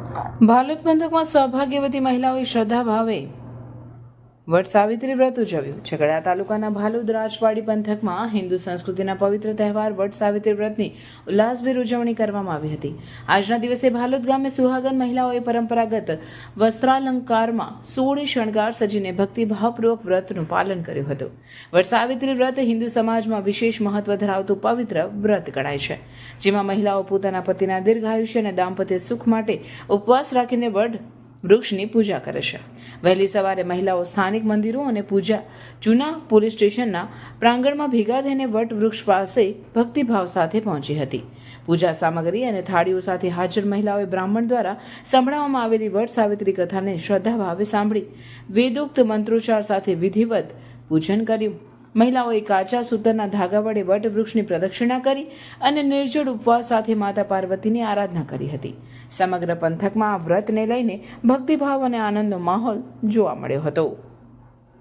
ભાલોદ પંથકમાં સૌભાગ્યવતી મહિલાઓએ શ્રદ્ધા ભાવે વટ સાવિત્રી વ્રત ઉજવ્યું. ઝઘડા તાલુકાના ભાલોદ રાજવાડી પંથકમાં હિન્દુ સંસ્કૃતિના પવિત્ર તહેવાર વટ સાવિત્રી વ્રતની ઉલ્લાસભેર ઉજવણી કરવામાં આવી હતી. આજના દિવસે ભાલોદ ગામે સુહાગન મહિલાઓએ પરંપરાગત વસ્ત્રાલંકારમાં 16 શણગાર સજીને ભક્તિભાવપૂર્વક વ્રતનું પાલન કર્યું હતું. વટ સાવિત્રી વ્રત હિન્દુ સમાજમાં વિશેષ મહત્વ ધરાવતું પવિત્ર વ્રત ગણાય છે, જેમાં મહિલાઓ પોતાના પતિના દીર્ઘાયુષ્ય અને દાંપત્ય સુખ માટે ઉપવાસ રાખીને વડ વૃક્ષની પૂજા કરે છે. વહેલી સવારે મહિલાઓ સ્થાનિક મંદિરો અને જૂના પોલીસ સ્ટેશનના પ્રાંગણમાં ભેગા થઈને વટ વૃક્ષ પાસે ભક્તિભાવ સાથે પહોંચી હતી. પૂજા સામગ્રી અને થાળીઓ સાથે હાજર મહિલાઓએ બ્રાહ્મણ દ્વારા સંભળાવવામાં આવેલી વટ સાવિત્રી કથાને શ્રદ્ધાભાવે સાંભળી વેદોક્ત મંત્રોચ્ચાર સાથે વિધિવત પૂજન કર્યું. મહિલાઓએ કાચા સૂતરના ધાગા વડે વટ વૃક્ષની પ્રદક્ષિણા કરી અને નિર્જળ ઉપવાસ સાથે માતા પાર્વતીની આરાધના કરી હતી. સમગ્ર પંથકમાં આ વ્રતને લઈને ભક્તિભાવ અને આનંદનો માહોલ જોવા મળ્યો હતો.